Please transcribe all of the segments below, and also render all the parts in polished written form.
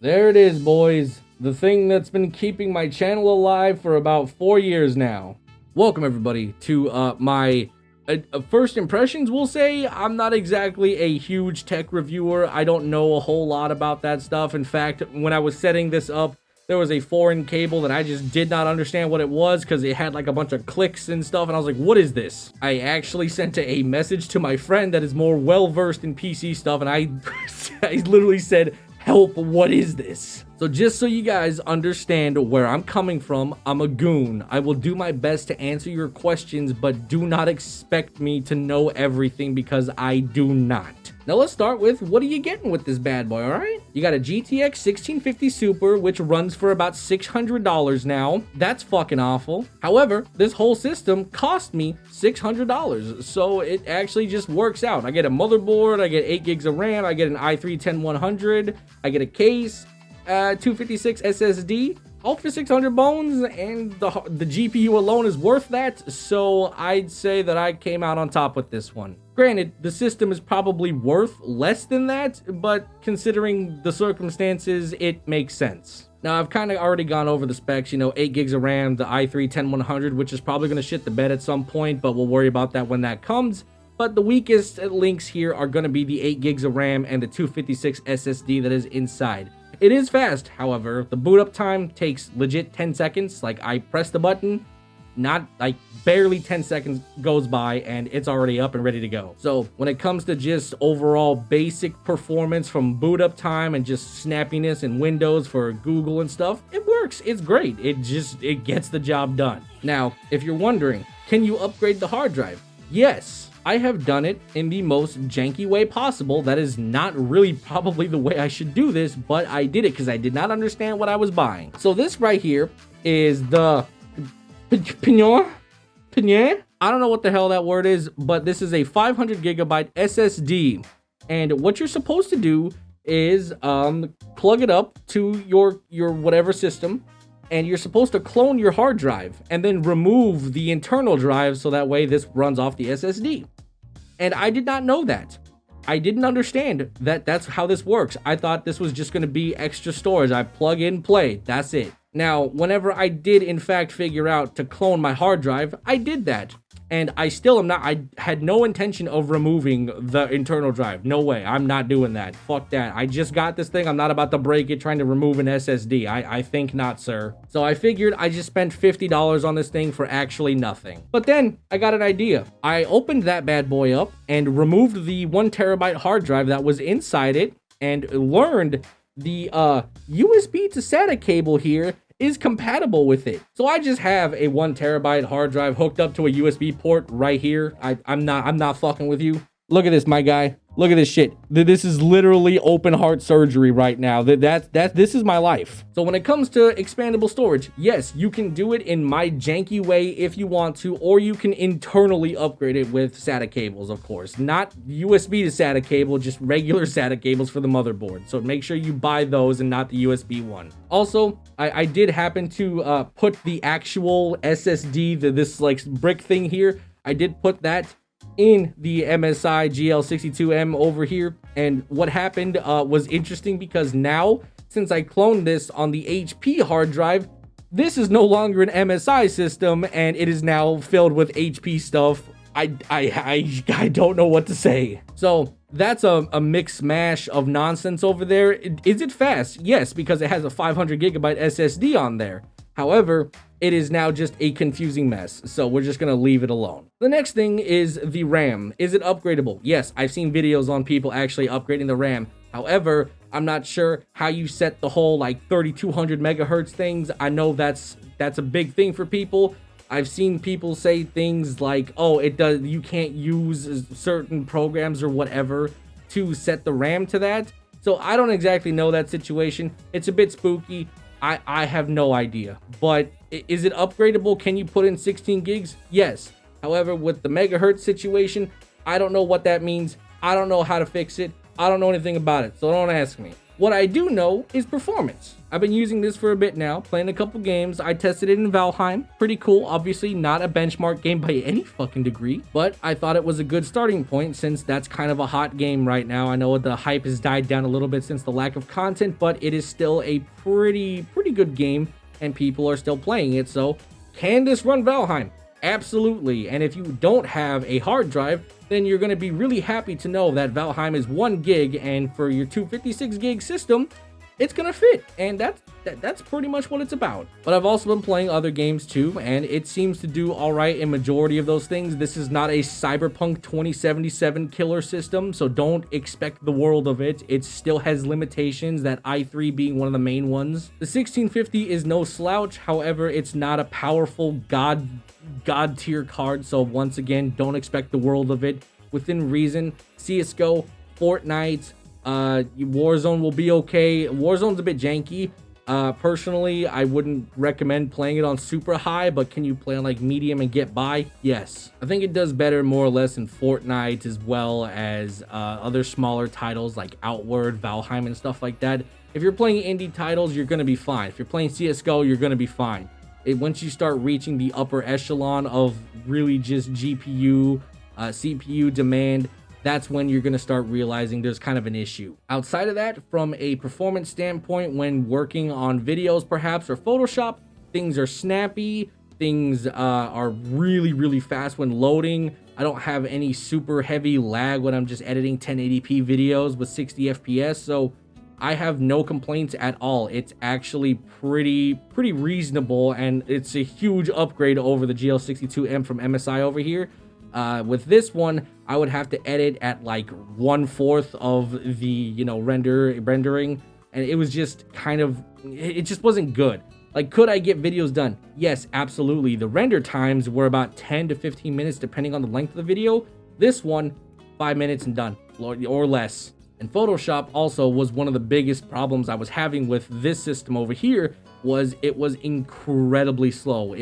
There it is, boys. The thing that's been keeping my channel alive for about 4 years now. Welcome, everybody, to my first impressions. We'll say I'm not exactly a huge tech reviewer. I don't know a whole lot about that stuff. In fact, when I was setting this up, there was a foreign cable that I just did not understand what it was because it had like a bunch of clicks and stuff, and I was like, what is this? I actually sent a message to my friend that is more well-versed in PC stuff, and I literally said, help, what is this? So just so you guys understand where I'm coming from, I'm a goon. I will do my best to answer your questions, but do not expect me to know everything because I do not. Now let's start with, what are you getting with this bad boy, alright? You got a GTX 1650 Super, which runs for about $600 now. That's fucking awful. However, this whole system cost me $600, so it actually just works out. I get a motherboard, I get 8 gigs of RAM, I get an i3-10100, I get a case, 256 SSD, all for 600 bones, and the GPU alone is worth that, so I'd say that I came out on top with this one. Granted, the system is probably worth less than that, but considering the circumstances, it makes sense. Now, I've kind of already gone over the specs, you know, 8 gigs of RAM, the i3-10100, which is probably going to shit the bed at some point, but we'll worry about that when that comes. But the weakest links here are going to be the 8 gigs of RAM and the 256 SSD that is inside. It is fast, however. The boot up time takes legit 10 seconds. Like, I press the button, not like barely 10 seconds goes by and it's already up and ready to go. So when it comes to just overall basic performance from boot up time and just snappiness in Windows for Google and stuff, it works. It's great. It gets the job done. Now, if you're wondering, can you upgrade the hard drive? Yes. I have done it in the most janky way possible. That is not really probably the way I should do this, but I did it because I did not understand what I was buying. So this right here is the Pignon? I don't know what the hell that word is, but this is a 500 gigabyte SSD. And what you're supposed to do is plug it up to your whatever system, and you're supposed to clone your hard drive and then remove the internal drive so that way this runs off the SSD. And I did not know that. I didn't understand that that's how this works. I thought this was just going to be extra storage. I plug in, play. That's it. Now, whenever I did in fact figure out to clone my hard drive, I did that. And I still am not, I had no intention of removing the internal drive. No way, I'm not doing that. Fuck that. I just got this thing. I'm not about to break it trying to remove an SSD. I think not, sir. So I figured I just spent $50 on this thing for actually nothing. But then I got an idea. I opened that bad boy up and removed the 1 terabyte hard drive that was inside it and learned the USB to SATA cable here is compatible with it. So I just have a 1 terabyte hard drive hooked up to a USB port right here. I'm not fucking with you. Look at this, my guy. Look at this shit. This is literally open heart surgery right now. This is my life. So when it comes to expandable storage, yes, you can do it in my janky way if you want to, or you can internally upgrade it with SATA cables, of course. Not USB to SATA cable, just regular SATA cables for the motherboard. So make sure you buy those and not the USB one. Also, I did happen to put the actual SSD, this like brick thing here, I did put that in the MSI GL62M over here, and what happened was interesting because now, since I cloned this on the HP hard drive, this is no longer an MSI system and it is now filled with HP stuff. I don't know what to say. So that's a mix mash of nonsense over there. Is it fast? Yes, because it has a 500 gigabyte SSD on there. However, it is now just a confusing mess, so we're just going to leave it alone. The next thing is the RAM. Is it upgradable? Yes, I've seen videos on people actually upgrading the RAM. However, I'm not sure how you set the whole like 3200 megahertz things. I know that's a big thing for people. I've seen people say things like, oh, you can't use certain programs or whatever to set the RAM to that. So I don't exactly know that situation. It's a bit spooky. I have no idea, but is it upgradable? Can you put in 16 gigs? Yes. However, with the megahertz situation, I don't know what that means. I don't know how to fix it. I don't know anything about it, so don't ask me. What I do know is performance. I've been using this for a bit now, playing a couple games. I tested it in Valheim. Pretty cool. Obviously not a benchmark game by any fucking degree, but I thought it was a good starting point since that's kind of a hot game right now. I know the hype has died down a little bit since the lack of content, but it is still a pretty good game and people are still playing it. So can this run Valheim? Absolutely. And if you don't have a hard drive, then you're going to be really happy to know that Valheim is 1 gig, and for your 256 gig system, it's going to fit. And that's pretty much what it's about. But I've also been playing other games too, and it seems to do all right in majority of those things. This is not a Cyberpunk 2077 killer system, so don't expect the world of it. It still has limitations, that i3 being one of the main ones. The 1650 is no slouch. However, it's not a powerful god tier card, so once again, don't expect the world of it. Within reason, CSGO, Fortnite, Warzone will be okay. Warzone's a bit janky. Personally, I wouldn't recommend playing it on super high, but can you play on like medium and get by? Yes. I think it does better more or less in Fortnite, as well as other smaller titles like Outward, Valheim, and stuff like that. If you're playing indie titles, you're going to be fine. If you're playing CSGO, you're going to be fine. Once you start reaching the upper echelon of really just GPU, CPU demand, that's when you're going to start realizing there's kind of an issue. Outside of that, from a performance standpoint, when working on videos perhaps or Photoshop, things are snappy, things are really fast when loading. I don't have any super heavy lag when I'm just editing 1080p videos with 60 FPS, so I have no complaints at all. It's actually pretty reasonable, and it's a huge upgrade over the GL62M from MSI over here. With this one, I would have to edit at like 1/4 of the, rendering, and it was just it just wasn't good. Like, could I get videos done? Yes, absolutely. The render times were about 10 to 15 minutes depending on the length of the video. This one, 5 minutes and done, or less. And Photoshop also was one of the biggest problems I was having with this system over here. It was incredibly slow.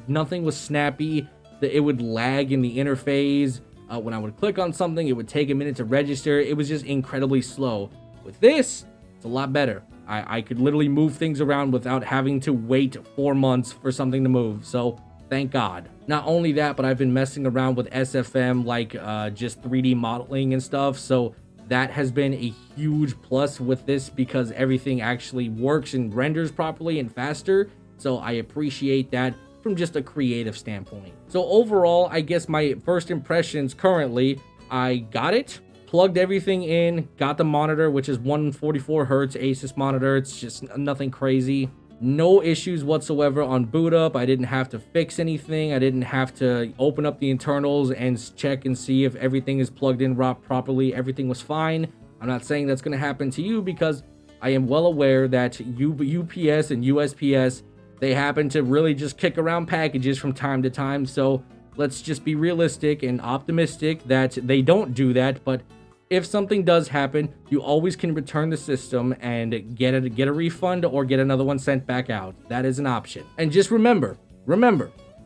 Nothing was snappy. It would lag in the interface. When I would click on something, it would take a minute to register. It was just incredibly slow. With this, it's a lot better. I could literally move things around without having to wait 4 months for something to move. So thank God. Not only that, but I've been messing around with SFM, like just 3D modeling and stuff. So that has been a huge plus with this, because everything actually works and renders properly and faster. So I appreciate that from just a creative standpoint. So overall, I guess my first impressions currently, I got it, plugged everything in, got the monitor, which is 144 Hertz Asus monitor. It's just nothing crazy. No issues whatsoever on boot up. I didn't have to fix anything. I didn't have to open up the internals and check and see if everything is plugged in properly. Everything was fine. I'm not saying that's going to happen to you, because I am well aware that UPS and USPS, they happen to really just kick around packages from time to time. So let's just be realistic and optimistic that they don't do that. But if something does happen, you always can return the system and get a refund or get another one sent back out. That is an option. And just remember,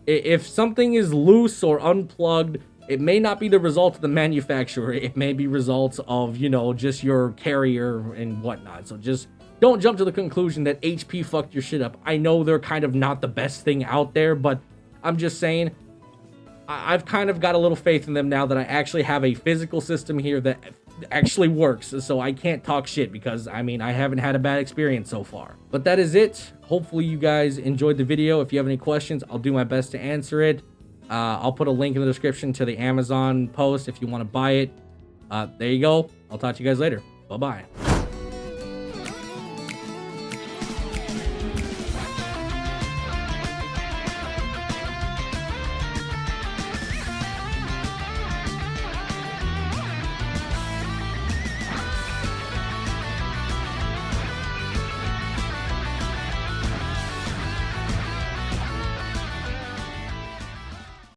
if something is loose or unplugged, it may not be the result of the manufacturer. It may be results of, just your carrier and whatnot. So just don't jump to the conclusion that HP fucked your shit up. I know they're kind of not the best thing out there, but I'm just saying, I've kind of got a little faith in them now that I actually have a physical system here that actually works. So I can't talk shit, because I haven't had a bad experience so far. But that is it. Hopefully you guys enjoyed the video. If you have any questions, I'll do my best to answer it. I'll put a link in the description to the Amazon post if you want to buy it. There you go. I'll talk to you guys later. Bye-bye.